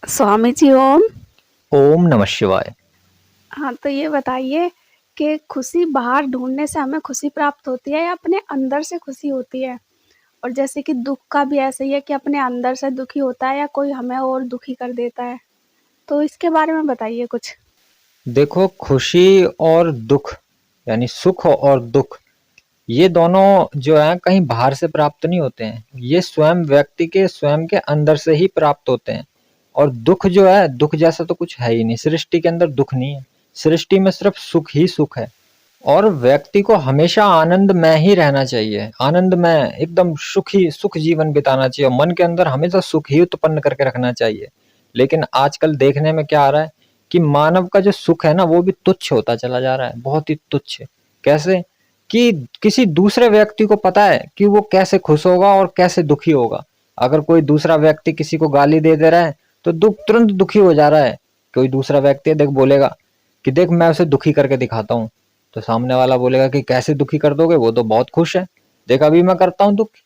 स्वामी जी ओम। ओम नमः शिवाय। हाँ, तो ये बताइए कि खुशी बाहर ढूँढने से हमें खुशी प्राप्त होती है या अपने अंदर से खुशी होती है? और जैसे कि दुःख का भी ऐसे ही है कि अपने अंदर से दुखी होता है या कोई हमें और दुखी कर देता है? तो इसके बारे में बताइए कुछ। देखो, खुशी और दुख यानी सुख और दुख ये दोनों जो है कहीं बाहर से प्राप्त नहीं होते हैं। ये स्वयं व्यक्ति के स्वयं के अंदर से ही प्राप्त होते हैं। और दुख जो है, दुख जैसा तो कुछ है ही नहीं। सृष्टि के अंदर दुख नहीं है। सृष्टि में सिर्फ सुख ही सुख है। और व्यक्ति को हमेशा आनंदमय ही रहना चाहिए। आनंदमय एकदम सुखी सुख जीवन बिताना चाहिए। मन के अंदर हमेशा सुख ही उत्पन्न करके रखना चाहिए। लेकिन आजकल देखने में क्या आ रहा है कि मानव का जो सुख है ना, वो भी तुच्छ होता चला जा रहा है। बहुत ही तुच्छ। कैसे कि किसी दूसरे व्यक्ति को पता है कि वो कैसे खुश होगा और कैसे दुखी होगा। अगर कोई दूसरा व्यक्ति किसी को गाली दे दे रहा है तो तुरंत दुखी हो जा रहा है। कोई दूसरा व्यक्ति देख बोलेगा कि देख मैं उसे दुखी करके दिखाता हूँ, तो सामने वाला बोलेगा कि कैसे दुखी कर दोगे, वो तो बहुत खुश है, देख अभी मैं करता हूँ दुखी।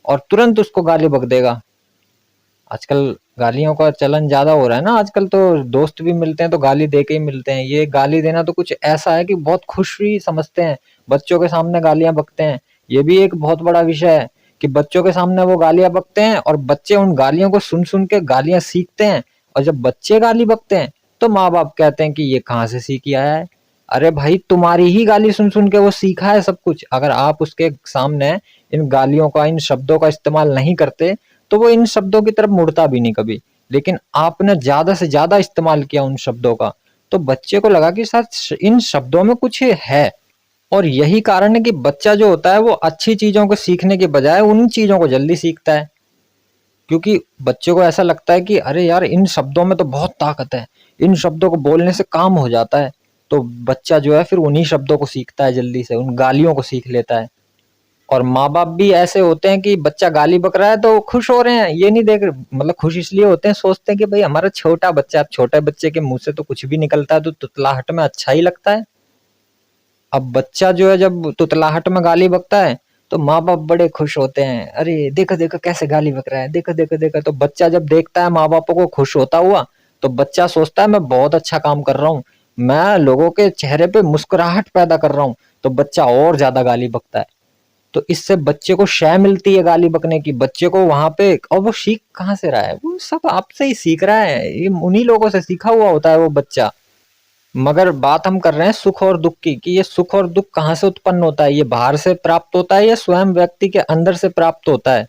और तुरंत उसको गाली बक देगा। आजकल गालियों का चलन ज्यादा हो रहा है ना। आजकल तो दोस्त भी मिलते हैं तो गाली दे के ही मिलते हैं। ये गाली देना तो कुछ ऐसा है कि बहुत खुशी समझते हैं। बच्चों के सामने गालियां बकते हैं। ये भी एक बहुत बड़ा विषय है कि बच्चों के सामने वो गालियां बकते हैं और बच्चे उन गालियों को सुन सुन के गालियां सीखते हैं। और जब बच्चे गाली बकते हैं तो माँ बाप कहते हैं कि ये कहाँ से सीख आया है। अरे भाई, तुम्हारी ही गाली सुन सुन के वो सीखा है सब कुछ। अगर आप उसके सामने इन गालियों का, इन शब्दों का इस्तेमाल नहीं करते तो वो इन शब्दों की तरफ मुड़ता भी नहीं कभी। लेकिन आपने ज्यादा से ज्यादा इस्तेमाल किया उन शब्दों का, तो बच्चे को लगा कि शायद इन शब्दों में कुछ है। और यही कारण है कि बच्चा जो होता है वो अच्छी चीजों को सीखने के बजाय उन चीजों को जल्दी सीखता है। क्योंकि बच्चे को ऐसा लगता है कि अरे यार, इन शब्दों में तो बहुत ताकत है, इन शब्दों को बोलने से काम हो जाता है। तो बच्चा जो है फिर उन्हीं शब्दों को सीखता है, जल्दी से उन गालियों को सीख लेता है। और माँ बाप भी ऐसे होते हैं कि बच्चा गाली बक रहा है तो खुश हो रहे हैं, ये नहीं देख, मतलब खुश इसलिए होते हैं, सोचते हैं कि भाई हमारा छोटा बच्चा, अब छोटे बच्चे के मुंह से तो कुछ भी निकलता है तो तुतलाहट में अच्छा ही लगता है। अब बच्चा जो है जब तुतलाहट में गाली बकता है तो माँ बाप बड़े खुश होते हैं। अरे देखो देखो कैसे गाली बक रहा है, देखो देखो देखो। तो बच्चा जब देखता है माँ बापों को खुश होता हुआ, तो बच्चा सोचता है मैं बहुत अच्छा काम कर रहा हूँ, मैं लोगों के चेहरे पे मुस्कुराहट पैदा कर रहा हूँ। तो बच्चा और ज्यादा गाली बकता है। तो इससे बच्चे को शय मिलती है गाली बकने की। बच्चे को वहां पे, और वो सीख कहाँ से रहा है, वो सब आपसे ही सीख रहा है। ये उन्हीं लोगों से सीखा हुआ होता है वो बच्चा। मगर बात हम कर रहे हैं सुख और दुख की, कि ये सुख और दुख कहाँ से उत्पन्न होता है, ये बाहर से प्राप्त होता है या स्वयं व्यक्ति के अंदर से प्राप्त होता है।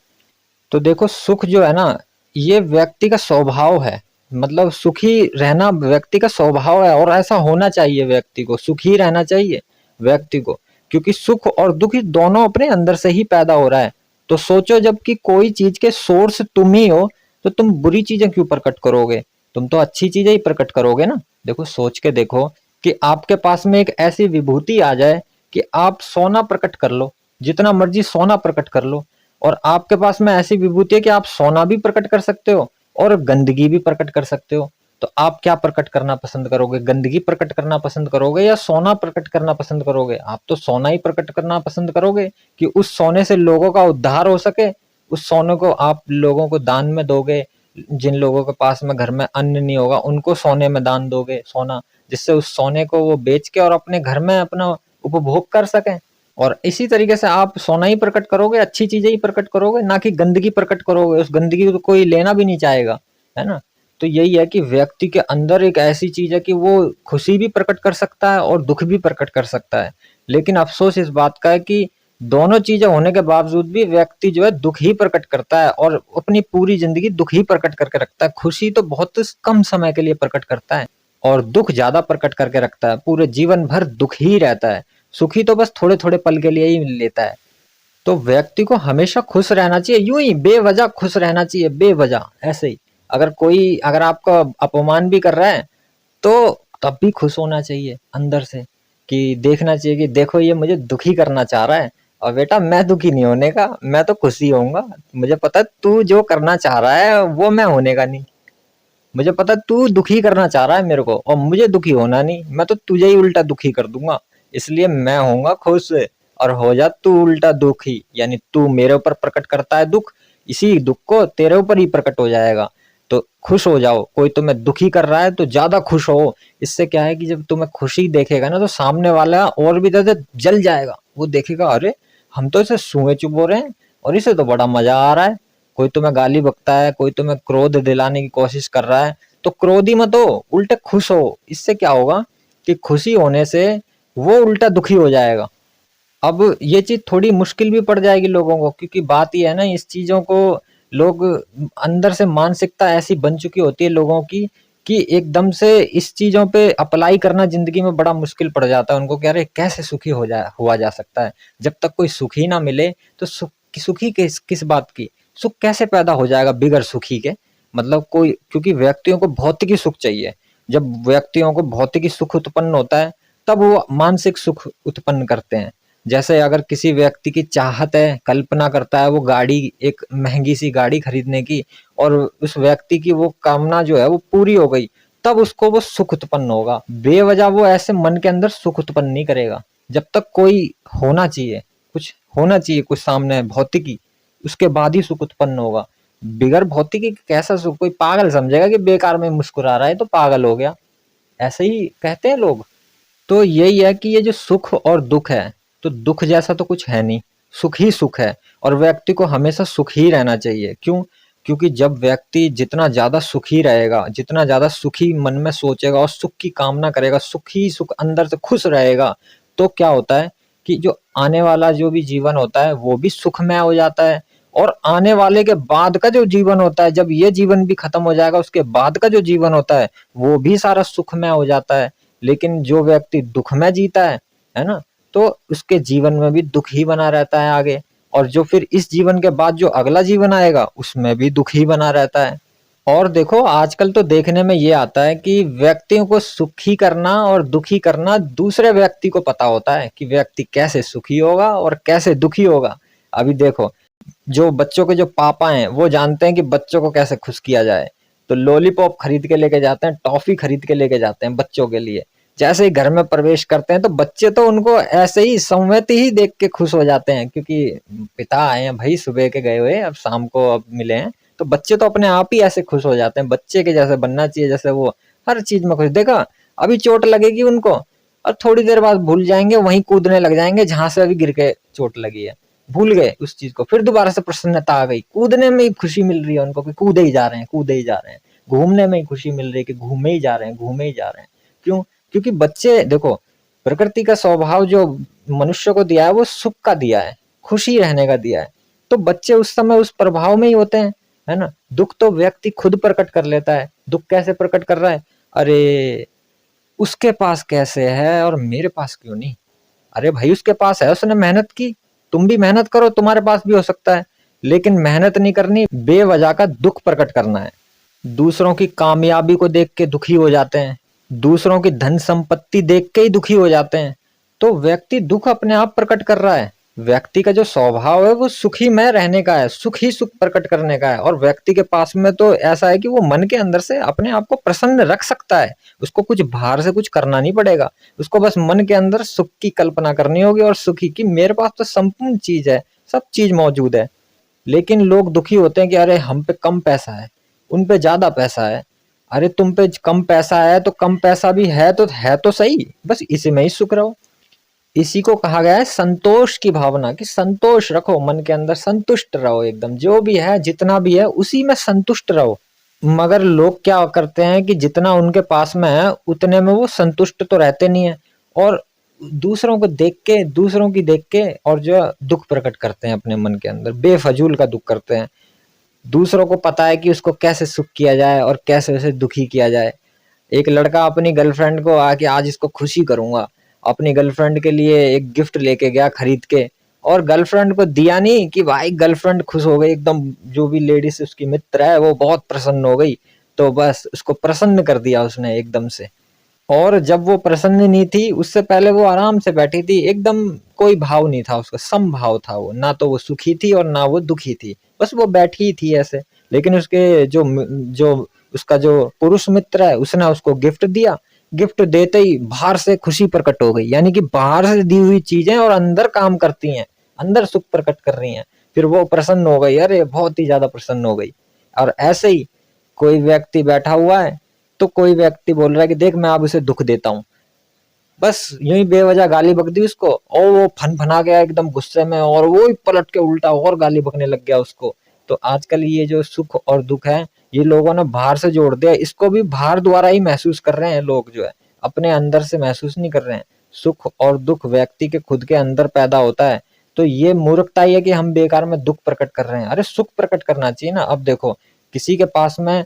तो देखो, सुख जो है ना, ये व्यक्ति का स्वभाव है। मतलब सुखी रहना व्यक्ति का स्वभाव है और ऐसा होना चाहिए। व्यक्ति को सुखी रहना चाहिए व्यक्ति को। क्योंकि सुख और दुख ही दोनों अपने अंदर से ही पैदा हो रहा है। तो सोचो, जबकि कोई चीज के सोर्स तुम ही हो तो तुम बुरी चीजें क्यों प्रकट करोगे? तुम तो अच्छी चीजें ही प्रकट करोगे ना। देखो, सोच के देखो कि आपके पास में एक ऐसी विभूति आ जाए कि आप सोना प्रकट कर लो, जितना मर्जी सोना प्रकट कर लो। और आपके पास में ऐसी विभूति है कि आप सोना भी प्रकट कर सकते हो और गंदगी भी प्रकट कर सकते हो। तो आप क्या प्रकट करना पसंद करोगे? गंदगी प्रकट करना पसंद करोगे या सोना प्रकट करना पसंद करोगे? आप तो सोना ही प्रकट करना पसंद करोगे कि उस सोने से लोगों का उद्धार हो सके। उस सोने को आप लोगों को दान में दोगे। जिन लोगों के पास में घर में अन्न नहीं होगा उनको सोने में दान दोगे, सोना, जिससे उस सोने को वो बेच के और अपने घर में अपना उपभोग कर सके। और इसी तरीके से आप सोना ही प्रकट करोगे, अच्छी चीजें ही प्रकट करोगे, ना कि गंदगी प्रकट करोगे। उस गंदगी को कोई लेना भी नहीं चाहेगा, है ना। तो यही है कि व्यक्ति के अंदर एक ऐसी चीज है कि वो खुशी भी प्रकट कर सकता है और दुख भी प्रकट कर सकता है। लेकिन अफसोस इस बात का है कि दोनों चीजें होने के बावजूद भी व्यक्ति जो है दुख ही प्रकट करता है और अपनी पूरी जिंदगी दुख ही प्रकट करके रखता है। खुशी तो बहुत कम समय के लिए प्रकट करता है और दुख ज्यादा प्रकट करके रखता है। पूरे जीवन भर दुख ही रहता है। सुखी तो बस थोड़े थोड़े पल के लिए ही लेता है। तो व्यक्ति को हमेशा खुश रहना चाहिए, यूं ही बेवजह खुश रहना चाहिए, बेवजह ऐसे ही। अगर आपका अपमान भी कर रहा है तो तब भी खुश होना चाहिए अंदर से, कि देखना चाहिए कि देखो ये मुझे दुखी करना चाह रहा है, और बेटा मैं दुखी नहीं होने का, मैं तो खुशी होऊंगा। मुझे पता है तू जो करना चाह रहा है वो मैं होने का नहीं। मुझे पता है तू दुखी करना चाह रहा है मेरे को, और मुझे दुखी होना नहीं, मैं तो तुझे ही उल्टा दुखी कर दूंगा। इसलिए मैं होऊंगा खुश और हो जा तू उल्टा दुखी। यानी तू मेरे ऊपर प्रकट करता है दुख, इसी दुख को तेरे ऊपर ही प्रकट हो जाएगा। तो खुश हो जाओ। कोई तुम्हें दुखी कर रहा है तो ज्यादा खुश हो। इससे क्या है कि जब तुम्हें खुशी देखेगा ना तो सामने वाला और भी ज्यादा जल जाएगा। वो देखेगा अरे हम तो इसे सुए चुप हो रहे हैं और इसे तो बड़ा मजा आ रहा है। कोई तुम्हें गाली बकता है, कोई तुम्हें क्रोध दिलाने की कोशिश कर रहा है, तो क्रोधी मत हो, उल्टे खुश हो। इससे क्या होगा कि खुशी होने से वो उल्टा दुखी हो जाएगा। अब ये चीज थोड़ी मुश्किल भी पड़ जाएगी लोगों को, क्योंकि बात ये है ना, इस चीजों को लोग अंदर से मानसिकता ऐसी बन चुकी होती है लोगों की कि एकदम से इस चीजों पे अप्लाई करना जिंदगी में बड़ा मुश्किल पड़ जाता है उनको कि अरे कैसे सुखी हुआ जा सकता है। जब तक कोई सुखी ना मिले तो सुखी किस बात की, सुख कैसे पैदा हो जाएगा बिगर सुखी के। मतलब कोई, क्योंकि व्यक्तियों को भौतिक सुख चाहिए। जब व्यक्तियों को भौतिक सुख उत्पन्न होता है तब वो मानसिक सुख उत्पन्न करते हैं। जैसे अगर किसी व्यक्ति की चाहत है, कल्पना करता है वो गाड़ी, एक महंगी सी गाड़ी खरीदने की, और उस व्यक्ति की वो कामना जो है वो पूरी हो गई, तब उसको वो सुख उत्पन्न होगा। बेवजह वो ऐसे मन के अंदर सुख उत्पन्न नहीं करेगा। जब तक कोई होना चाहिए, कुछ होना चाहिए, कुछ सामने भौतिकी, उसके बाद ही सुख उत्पन्न होगा। बिगर भौतिकी कैसा सुख? कोई पागल समझेगा कि बेकार में मुस्कुरा रहा है तो पागल हो गया, ऐसे ही कहते हैं लोग। तो यही है कि ये जो सुख और दुख है, तो दुख जैसा तो कुछ है नहीं, सुख ही सुख है। और व्यक्ति को हमेशा सुख ही रहना चाहिए। क्यों? क्योंकि जब व्यक्ति जितना ज्यादा सुखी रहेगा, जितना ज्यादा सुखी मन में सोचेगा और सुख की कामना करेगा, सुख ही सुख अंदर से खुश रहेगा, तो क्या होता है कि जो आने वाला जो भी जीवन होता है वो भी सुखमय हो जाता है। और आने वाले के बाद का जो जीवन होता है, जब ये जीवन भी खत्म हो जाएगा, उसके बाद का जो जीवन होता है वो भी सारा सुखमय हो जाता है। लेकिन जो व्यक्ति दुख में जीता है ना, तो उसके जीवन में भी दुख ही बना रहता है आगे। और जो फिर इस जीवन के बाद जो अगला जीवन आएगा उसमें भी दुख ही बना रहता है। और देखो आजकल तो देखने में ये आता है कि व्यक्तियों को सुखी करना और दुखी करना दूसरे व्यक्ति को पता होता है कि व्यक्ति कैसे सुखी होगा और कैसे दुखी होगा। अभी देखो, जो बच्चों के जो पापा हैं वो जानते हैं कि बच्चों को कैसे खुश किया जाए, तो लॉलीपॉप खरीद के लेके जाते हैं, टॉफी खरीद के लेके जाते हैं बच्चों के लिए। जैसे ही घर में प्रवेश करते हैं तो बच्चे तो उनको ऐसे ही संमति ही देख के खुश हो जाते हैं, क्योंकि पिता आए हैं भाई, सुबह के गए हुए, अब शाम को अब मिले हैं। तो बच्चे तो अपने आप ही ऐसे खुश हो जाते हैं, बच्चे के जैसे बनना चाहिए, जैसे वो हर चीज में खुश। देखा, अभी चोट लगेगी उनको और थोड़ी देर बाद भूल जाएंगे, वहीं कूदने लग जाएंगे जहां से अभी गिर के चोट लगी है। भूल गए उस चीज को, फिर दोबारा से प्रसन्नता आ गई, कूदने में ही खुशी मिल रही है उनको कि कूदे ही जा रहे हैं, कूदे ही जा रहे हैं। घूमने में ही खुशी मिल रही है कि घूमे ही जा रहे हैं, घूमे ही जा रहे हैं। क्यों? क्योंकि बच्चे देखो, प्रकृति का स्वभाव जो मनुष्य को दिया है वो सुख का दिया है, खुशी रहने का दिया है। तो बच्चे उस समय उस प्रभाव में ही होते हैं, है ना। दुख तो व्यक्ति खुद प्रकट कर लेता है। दुख कैसे प्रकट कर रहा है? अरे उसके पास कैसे है और मेरे पास क्यों नहीं? अरे भाई उसके पास है, उसने मेहनत की, तुम भी मेहनत करो, तुम्हारे पास भी हो सकता है। लेकिन मेहनत नहीं करनी, बेवजह का दुख प्रकट करना है। दूसरों की कामयाबी को देख के दुखी हो जाते हैं, दूसरों की धन संपत्ति देख के ही दुखी हो जाते हैं। तो व्यक्ति दुख अपने आप प्रकट कर रहा है। व्यक्ति का जो स्वभाव है वो सुखी में रहने का है, सुख ही सुख प्रकट करने का है। और व्यक्ति के पास में तो ऐसा है कि वो मन के अंदर से अपने आप को प्रसन्न रख सकता है। उसको कुछ बाहर से कुछ करना नहीं पड़ेगा, उसको बस मन के अंदर सुख की कल्पना करनी होगी और सुखी की, मेरे पास तो संपूर्ण चीज है, सब चीज मौजूद है। लेकिन लोग दुखी होते हैं कि अरे हम पे कम पैसा है, उन पे ज्यादा पैसा है। अरे तुम पे कम पैसा है तो कम पैसा भी है तो सही, बस इसी में ही सुख रहो। इसी को कहा गया है संतोष की भावना, कि संतोष रखो मन के अंदर, संतुष्ट रहो एकदम, जो भी है जितना भी है उसी में संतुष्ट रहो। मगर लोग क्या करते हैं कि जितना उनके पास में है उतने में वो संतुष्ट तो रहते नहीं है, और दूसरों को देख के, दूसरों की देख के और जो दुख प्रकट करते हैं अपने मन के अंदर, बेफजूल का दुख करते हैं। दूसरों को पता है कि उसको कैसे सुख किया जाए और कैसे उसे दुखी किया जाए। एक लड़का अपनी गर्लफ्रेंड को आके आज इसको खुशी करूंगा, अपनी गर्लफ्रेंड के लिए एक गिफ्ट लेके गया खरीद के, और गर्लफ्रेंड को दिया नहीं कि भाई गर्लफ्रेंड खुश हो गई एकदम, जो भी लेडीज उसकी मित्र है वो बहुत प्रसन्न हो गई, तो बस उसको प्रसन्न कर दिया उसने एकदम से। और जब वो प्रसन्न नहीं थी, उससे पहले वो आराम से बैठी थी, एकदम कोई भाव नहीं था उसका, सम भाव था वो, ना तो वो सुखी थी और ना वो दुखी थी, बस वो बैठी ही थी ऐसे। लेकिन उसके जो जो उसका जो पुरुष मित्र है उसने उसको गिफ्ट दिया, गिफ्ट देते ही बाहर से खुशी प्रकट हो गई, यानी कि बाहर से दी हुई चीजें और अंदर काम करती हैं, अंदर सुख प्रकट कर रही हैं। फिर वो प्रसन्न हो गई, अरे बहुत ही ज्यादा प्रसन्न हो गई। और ऐसे ही कोई व्यक्ति बैठा हुआ है तो कोई व्यक्ति बोल रहा है कि देख मैं अब उसे दुख देता हूँ, बस यूं ही बेवजह गाली बक दी उसको और वो फन-फना गया एकदम गुस्से में और वो ही पलट के उल्टा और गाली बकने लग गया उसको। तो आजकल ये जो सुख और दुख है, ये लोगों ने बाहर से जोड़ दिया, इसको भी बाहर द्वारा ही महसूस कर रहे हैं लोग जो है, अपने अंदर से महसूस नहीं कर रहे हैं। सुख और दुख व्यक्ति के खुद के अंदर पैदा होता है, तो ये मूर्खता ही है कि हम बेकार में दुख प्रकट कर रहे हैं। अरे सुख प्रकट करना चाहिए ना। अब देखो किसी के पास में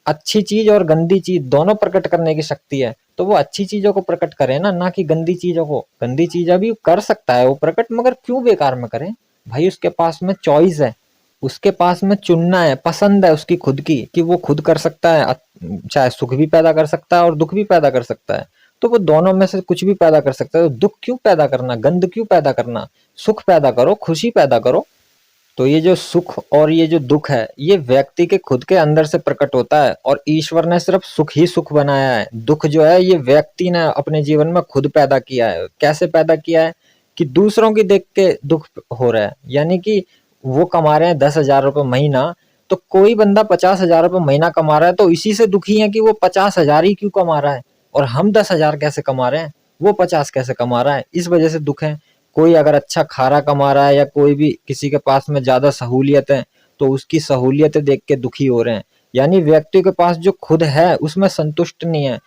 अच्छी चीज और गंदी चीज दोनों प्रकट करने की शक्ति है, तो वो अच्छी चीजों को प्रकट करे ना कि गंदी चीजों को। गंदी चीज अभी कर सकता है वो प्रकट, मगर क्यों बेकार में करे भाई। उसके पास में चॉइस है, उसके पास में चुनना है, पसंद है उसकी खुद की कि वो खुद कर सकता है, चाहे सुख भी पैदा कर सकता है और दुख भी पैदा कर सकता है। तो वो दोनों में से कुछ भी पैदा कर सकता है, तो दुख क्यों पैदा करना, गंद क्यों पैदा करना, सुख पैदा करो, खुशी पैदा करो। तो ये जो सुख और ये जो दुख है, ये व्यक्ति के खुद के अंदर से प्रकट होता है और ईश्वर ने सिर्फ सुख ही सुख बनाया है। दुख जो है ये व्यक्ति ने अपने जीवन में खुद पैदा किया है। कैसे पैदा किया है कि दूसरों की देख के दुख हो रहा है, यानी कि वो कमा रहे हैं 10,000 रुपए महीना, तो कोई बंदा 50,000 रुपए महीना कमा रहा है तो इसी से दुखी है कि वो 50,000 ही क्यों कमा रहा है और हम 10,000 कैसे कमा रहे हैं, वो 50 कैसे कमा रहा है, इस वजह से दुख है। कोई अगर अच्छा खारा कमा रहा है या कोई भी किसी के पास में ज्यादा सहूलियत है तो उसकी सहूलियतें देख के दुखी हो रहे हैं। यानी व्यक्ति के पास जो खुद है उसमें संतुष्ट नहीं है,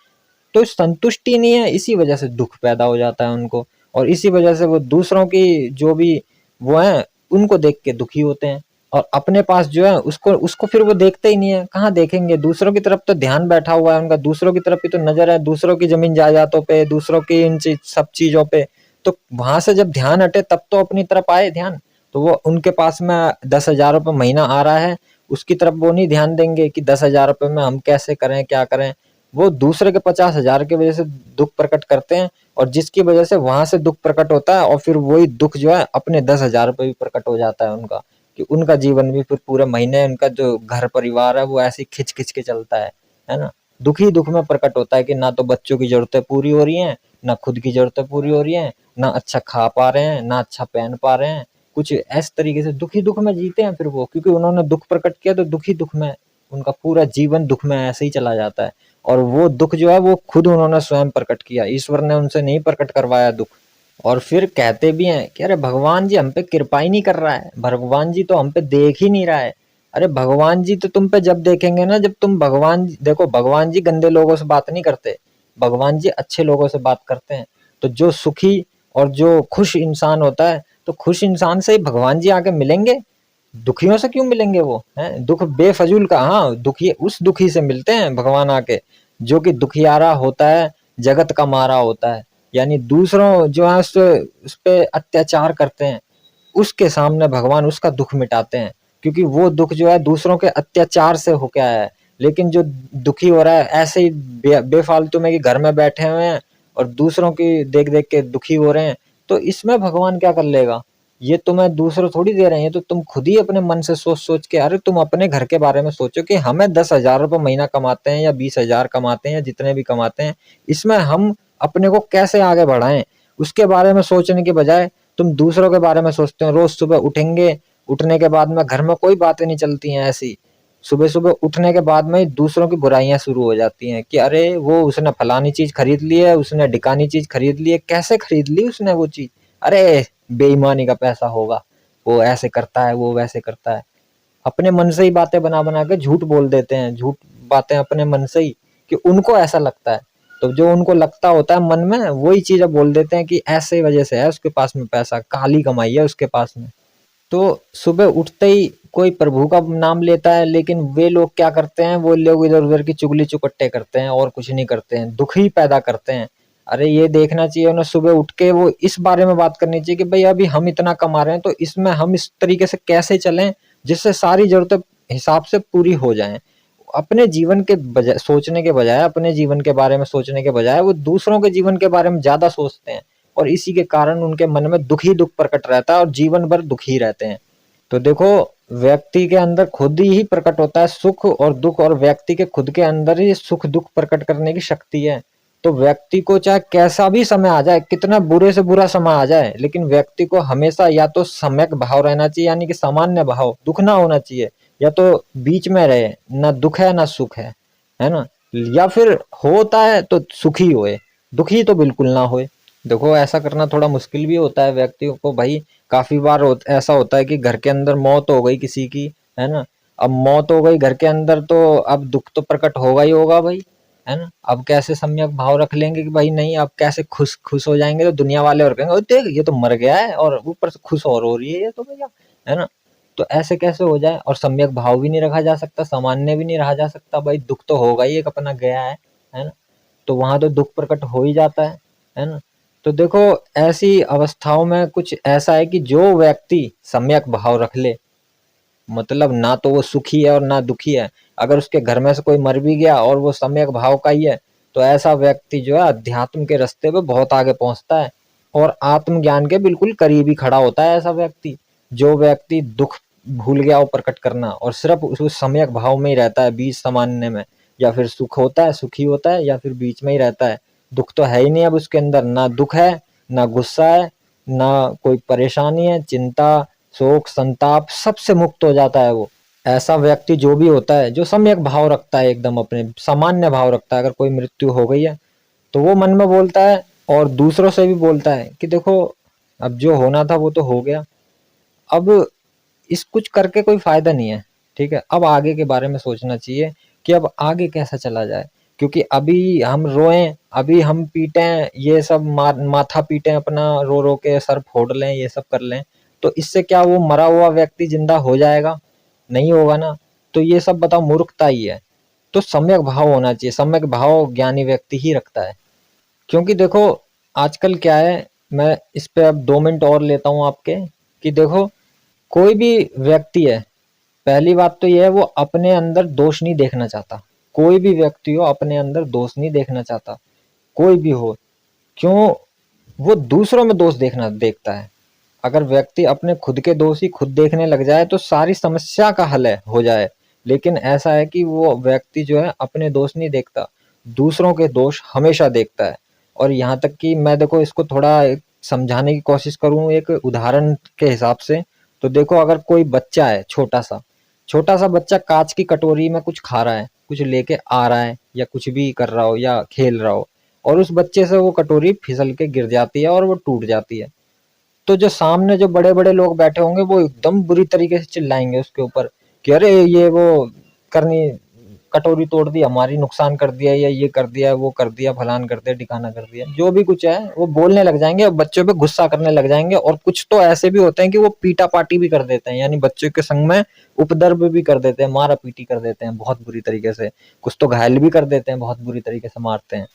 तो संतुष्टि नहीं है, इसी वजह से दुख पैदा हो जाता है उनको। और इसी वजह से वो दूसरों की जो भी वो है उनको देख के दुखी होते हैं और अपने पास जो है उसको उसको फिर वो देखते ही नहीं है। कहाँ देखेंगे, दूसरों की तरफ तो ध्यान बैठा हुआ है उनका, दूसरों की तरफ ही तो नजर है, दूसरों की जमीन जायदादों पे, दूसरों की इन सब चीजों पे। तो वहां से जब ध्यान हटे तब तो अपनी तरफ आए ध्यान। तो वो उनके पास में 10,000 रुपये महीना आ रहा है, उसकी तरफ वो नहीं ध्यान देंगे कि 10,000 रुपये में हम कैसे करें क्या करें। वो दूसरे के 50,000 की वजह से दुख प्रकट करते हैं और जिसकी वजह से वहां से दुख प्रकट होता है और फिर वही दुख जो है अपने 10,000 पे भी प्रकट हो जाता है उनका, कि उनका जीवन भी फिर पूरे महीने उनका जो घर परिवार है वो ऐसे खिंच खिंच के चलता है ना। दुख ही दुख में प्रकट होता है कि ना तो बच्चों की जरूरतें पूरी हो रही हैं, ना खुद की जरूरतें पूरी हो रही हैं, ना अच्छा खा पा रहे हैं, ना अच्छा पहन पा रहे हैं, कुछ इस तरीके से दुखी दुख में जीते हैं फिर वो, क्योंकि उन्होंने दुख प्रकट किया तो दुखी दुख में उनका पूरा जीवन दुख में ऐसे ही चला जाता है। और वो दुख जो है वो खुद उन्होंने स्वयं प्रकट किया, ईश्वर ने उनसे नहीं प्रकट करवाया दुख। और फिर कहते भी हैं कि अरे भगवान जी हम पे कृपा ही नहीं कर रहा है, भगवान जी तो हम पे देख ही नहीं रहा है। अरे भगवान जी तो तुम पे जब देखेंगे ना जब तुम देखो भगवान जी गंदे लोगों से बात नहीं करते, भगवान जी अच्छे लोगों से बात करते हैं। तो जो सुखी और जो खुश इंसान होता है, तो खुश इंसान से ही भगवान जी आके मिलेंगे, दुखियों से क्यों मिलेंगे वो हैं। दुख बेफजूल का, हाँ दुखी उस दुखी से मिलते हैं भगवान आके जो कि दुखियारा होता है, जगत का मारा होता है। यानी दूसरों जो है उस पे अत्याचार करते हैं, उसके सामने भगवान उसका दुख मिटाते हैं, क्योंकि वो दुख जो है दूसरों के अत्याचार से होके आया है। लेकिन जो दुखी हो रहा है ऐसे ही बेफालतू में कि घर में बैठे हुए हैं और दूसरों की देख देख के दुखी हो रहे हैं, तो इसमें भगवान क्या कर लेगा। ये तुम्हें दूसरे थोड़ी दे रहे हैं, तो तुम खुद ही अपने मन से सोच सोच के, अरे तुम अपने घर के बारे में सोचो कि हमें 10,000 रुपये महीना कमाते हैं या 20,000 कमाते हैं या जितने भी कमाते हैं, इसमें हम अपने को कैसे आगे बढ़ाएं, उसके बारे में सोचने के बजाय तुम दूसरों के बारे में सोचते हो। रोज सुबह उठेंगे, उठने के बाद में घर में कोई बातें नहीं चलती हैं ऐसी, सुबह सुबह उठने के बाद में दूसरों की बुराइयां शुरू हो जाती हैं कि अरे वो उसने फलानी चीज खरीद ली है, उसने ढिकानी चीज खरीद ली है, कैसे खरीद ली उसने वो चीज, अरे बेईमानी का पैसा होगा, वो ऐसे करता है वो वैसे करता है। अपने मन से ही बातें बना बना के झूठ बोल देते हैं, झूठ बातें अपने मन से ही कि उनको ऐसा लगता है, तो जो उनको लगता होता है मन में वही चीजें बोल देते हैं कि ऐसे वजह से है उसके पास में पैसा, काली कमाई है उसके पास में। तो सुबह उठते ही कोई प्रभु का नाम लेता है, लेकिन वे लोग क्या करते हैं, वो लोग इधर उधर की चुगली चुकट्टे करते हैं और कुछ नहीं करते हैं, दुख ही पैदा करते हैं। अरे ये देखना चाहिए उन्हें, सुबह उठ के वो इस बारे में बात करनी चाहिए कि भाई अभी हम इतना कमा रहे हैं तो इसमें हम इस तरीके से कैसे चलें जिससे सारी जरूरतें हिसाब से पूरी हो जाएं। अपने जीवन के बजाय सोचने के बजाय, अपने जीवन के बारे में सोचने के बजाय वो दूसरों के जीवन के बारे में ज्यादा सोचते हैं और इसी के कारण उनके मन में दुख ही दुख प्रकट रहता है और जीवन भर दुखी रहते हैं। तो देखो व्यक्ति के अंदर खुद ही प्रकट होता है सुख और दुख, और व्यक्ति के खुद के अंदर ही सुख दुख प्रकट करने की शक्ति है। तो व्यक्ति को चाहे कैसा भी समय आ जाए, कितना बुरे से बुरा समय आ जाए, लेकिन व्यक्ति को हमेशा या तो सम्यक भाव रहना चाहिए, यानी कि सामान्य भाव, दुख ना होना चाहिए, या तो बीच में रहे, ना दुख है ना सुख है ना, या फिर होता है तो सुखी होए, दुखी तो बिल्कुल ना होए। देखो ऐसा करना थोड़ा मुश्किल भी होता है व्यक्तियों को भाई। काफी बार ऐसा होता है कि घर के अंदर मौत हो गई किसी की, है ना, अब मौत हो गई घर के अंदर तो अब दुख तो प्रकट होगा ही होगा भाई, है ना। अब कैसे सम्यक भाव रख लेंगे कि भाई नहीं, अब कैसे खुश खुश हो जाएंगे, तो दुनिया वाले और कहेंगे, "ओए देख ये तो मर गया है और ऊपर से खुश और हो रही है ये तो भैया", है ना। तो ऐसे कैसे हो जाए, और सम्यक भाव भी नहीं रखा जा सकता, सामान्य भी नहीं रहा जा सकता भाई, दुख तो होगा ही, एक अपना गया है ना। तो वहां तो दुख प्रकट हो ही जाता है ना। तो देखो ऐसी अवस्थाओं में कुछ ऐसा है कि जो व्यक्ति सम्यक भाव रख ले, मतलब ना तो वो सुखी है और ना दुखी है, अगर उसके घर में से कोई मर भी गया और वो सम्यक भाव का ही है, तो ऐसा व्यक्ति जो है अध्यात्म के रास्ते पे बहुत आगे पहुंचता है और आत्मज्ञान के बिल्कुल करीब ही खड़ा होता है ऐसा व्यक्ति। जो व्यक्ति दुख भूल गया वो प्रकट करना और सिर्फ उस सम्यक भाव में ही रहता है, बीच सामान्य में, या फिर सुख होता है सुखी होता है, या फिर बीच में ही रहता है, दुख तो है ही नहीं, अब उसके अंदर ना दुख है ना गुस्सा है ना कोई परेशानी है, चिंता शोक संताप सबसे मुक्त हो जाता है वो। ऐसा व्यक्ति जो भी होता है जो सम्यक भाव रखता है, एकदम अपने सामान्य भाव रखता है, अगर कोई मृत्यु हो गई है तो वो मन में बोलता है और दूसरों से भी बोलता है कि देखो अब जो होना था वो तो हो गया, अब इस कुछ करके कोई फायदा नहीं है, ठीक है, अब आगे के बारे में सोचना चाहिए कि अब आगे कैसा चला जाए, क्योंकि अभी हम रोएं, अभी हम पीटें, ये सब माथा पीटें अपना, रो रो के सर फोड़ लें, ये सब कर लें, तो इससे क्या वो मरा हुआ व्यक्ति जिंदा हो जाएगा? नहीं होगा ना। तो ये सब बताओ मूर्खता ही है। तो सम्यक भाव होना चाहिए, सम्यक भाव ज्ञानी व्यक्ति ही रखता है। क्योंकि देखो आजकल क्या है, मैं इस पे अब 2 मिनट और लेता हूँ आपके, कि देखो कोई भी व्यक्ति है, पहली बात तो ये है वो अपने अंदर दोष नहीं देखना चाहता। कोई भी व्यक्ति हो अपने अंदर दोष नहीं देखना चाहता, कोई भी हो। क्यों? वो दूसरों में दोष देखना देखता है। अगर व्यक्ति अपने खुद के दोष ही खुद देखने लग जाए तो सारी समस्या का हल है हो जाए। लेकिन ऐसा है कि वो व्यक्ति जो है अपने दोष नहीं देखता, दूसरों के दोष हमेशा देखता है। और यहाँ तक कि मैं देखो इसको थोड़ा समझाने की कोशिश करूँ एक उदाहरण के हिसाब से, तो देखो अगर कोई बच्चा है छोटा सा बच्चा कांच की कटोरी में कुछ खा रहा है, कुछ लेके आ रहा है या कुछ भी कर रहा हो या खेल रहा हो, और उस बच्चे से वो कटोरी फिसल के गिर जाती है और वो टूट जाती है, तो जो सामने जो बड़े बड़े लोग बैठे होंगे वो एकदम बुरी तरीके से चिल्लाएंगे उसके ऊपर कि अरे ये वो करनी, कटोरी तोड़ दी, हमारी नुकसान कर दिया, या ये कर दिया वो कर दिया, फलान कर दिया ठिकाना कर दिया, जो भी कुछ है वो बोलने लग जाएंगे और बच्चों पे गुस्सा करने लग जाएंगे। और कुछ तो ऐसे भी होते हैं कि वो पीटा पाटी भी कर देते हैं, यानी बच्चों के संग में उपद्रव भी कर देते हैं, मारा पीटी कर देते हैं बहुत बुरी तरीके से, कुछ तो घायल भी कर देते हैं, बहुत बुरी तरीके से मारते हैं।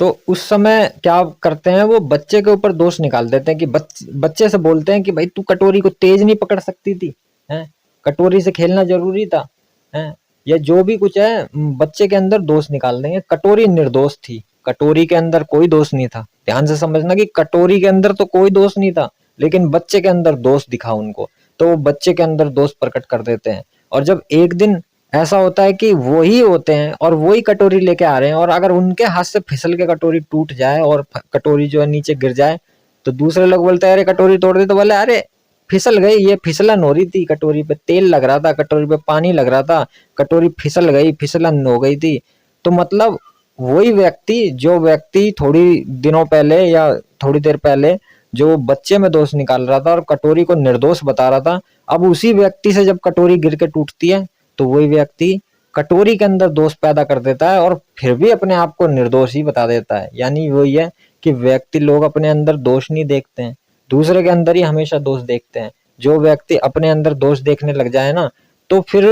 तो उस समय क्या करते हैं, वो बच्चे के ऊपर दोष निकाल देते हैं कि बच्चे से बोलते हैं कि भाई तू कटोरी को तेज नहीं पकड़ सकती थी, हैं, कटोरी से खेलना जरूरी था, हैं, या जो भी कुछ है, बच्चे के अंदर दोष निकाल देंगे। कटोरी निर्दोष थी, कटोरी के अंदर कोई दोष नहीं था, ध्यान से समझना कि कटोरी के अंदर तो कोई दोष नहीं था, लेकिन बच्चे के अंदर दोष दिखा उनको, तो वो बच्चे के अंदर दोष प्रकट कर देते हैं। और जब एक दिन ऐसा होता है कि वो ही होते हैं और वो ही कटोरी लेके आ रहे हैं, और अगर उनके हाथ से फिसल के कटोरी टूट जाए और कटोरी जो है नीचे गिर जाए, तो दूसरे लोग बोलते हैं अरे कटोरी तोड़ दी, तो बोले अरे फिसल गई, ये फिसलन हो रही थी, कटोरी पे तेल लग रहा था, कटोरी पे पानी लग रहा था, कटोरी फिसल गई, फिसलन हो गई थी। तो मतलब वही व्यक्ति, जो व्यक्ति थोड़ी दिनों पहले या थोड़ी देर पहले जो बच्चे में दोष निकाल रहा था और कटोरी को निर्दोष बता रहा था, अब उसी व्यक्ति से जब कटोरी गिर के टूटती है तो वही व्यक्ति कटोरी के अंदर दोष पैदा कर देता है और फिर भी अपने आप को निर्दोष ही बता देता है। यानी वही है कि व्यक्ति लोग अपने अंदर दोष नहीं देखते हैं, दूसरे के अंदर ही हमेशा दोष देखते हैं। जो व्यक्ति अपने अंदर दोष देखने लग जाए ना, तो फिर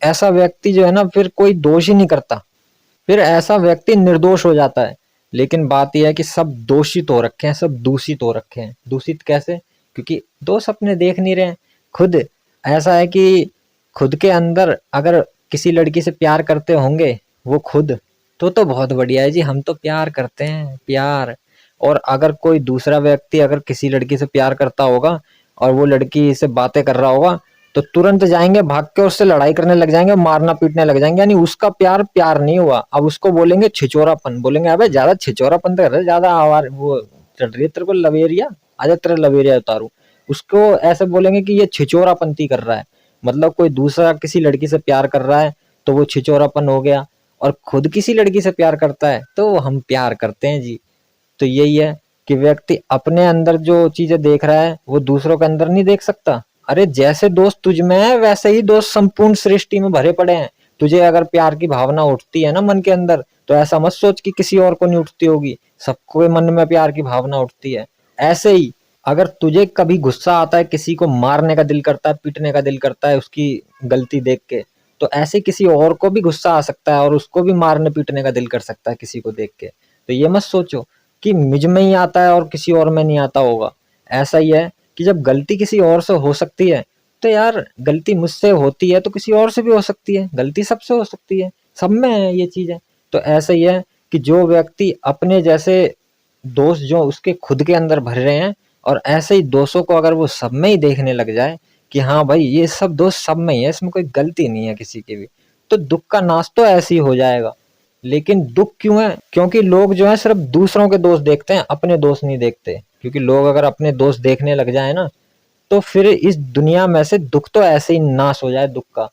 ऐसा व्यक्ति जो है ना, फिर कोई दोष ही नहीं करता, फिर ऐसा व्यक्ति निर्दोष हो जाता है। लेकिन बात यह है कि सब दोषित हो रखे हैं, सब दूषित हो रखे हैं। दूषित कैसे? क्योंकि दोष अपने देख नहीं रहे हैं खुद। ऐसा है कि खुद के अंदर अगर किसी लड़की से प्यार करते होंगे वो खुद, तो बहुत बढ़िया है जी, हम तो प्यार करते हैं, प्यार। और अगर कोई दूसरा व्यक्ति अगर किसी लड़की से प्यार करता होगा और वो लड़की से बातें कर रहा होगा, तो तुरंत जाएंगे भाग के उससे लड़ाई करने लग जाएंगे, मारना पीटने लग जाएंगे, यानी उसका प्यार प्यार नहीं हुआ। अब उसको बोलेंगे छिचोरापन, बोलेंगे अबे ज्यादा छिचोरापन तो कर रहे, ज्यादा आवार वो चढ़ रही है तेरे को लवेरिया, आजा तेरे लवेरिया उतारू। उसको ऐसे बोलेंगे कि ये छिचोरापंती कर रहा है, मतलब कोई दूसरा किसी लड़की से प्यार कर रहा है तो वो छिचोरापन हो गया, और खुद किसी लड़की से प्यार करता है तो हम प्यार करते हैं जी। तो यही है कि व्यक्ति अपने अंदर जो चीजें देख रहा है वो दूसरों के अंदर नहीं देख सकता। अरे जैसे दोस्त तुझ में है वैसे ही दोस्त संपूर्ण सृष्टि में भरे पड़े हैं। तुझे अगर प्यार की भावना उठती है ना मन के अंदर, तो ऐसा मत सोच कि किसी और को नहीं उठती होगी, सबके मन में प्यार की भावना उठती है। ऐसे ही अगर तुझे कभी गुस्सा आता है, किसी को मारने का दिल करता है, पीटने का दिल करता है उसकी गलती देख के, तो ऐसे किसी और को भी गुस्सा आ सकता है और उसको भी मारने पीटने का दिल कर सकता है किसी को देख के। तो ये मत सोचो कि मुझ में ही आता है और किसी और में नहीं आता होगा। ऐसा ही है कि जब गलती किसी और से हो सकती है, तो यार गलती मुझसे होती है तो किसी और से भी हो सकती है, गलती सबसे हो सकती है, सब में है ये चीजें। तो ऐसा ही है कि जो व्यक्ति अपने जैसे दोष जो उसके खुद के अंदर भर रहे हैं, और ऐसे ही दोषों को अगर वो सब में ही देखने लग जाए कि हाँ भाई ये सब दोष सब में ही है, इसमें कोई गलती नहीं है किसी की भी, तो दुख का नाश तो ऐसे ही हो जाएगा। लेकिन दुख क्यों है? क्योंकि लोग जो है सिर्फ दूसरों के दोष देखते हैं, अपने दोष नहीं देखते। क्योंकि लोग अगर अपने दोष देखने लग जाए ना, तो फिर इस दुनिया में से दुख तो ऐसे ही नाश हो जाए दुख का।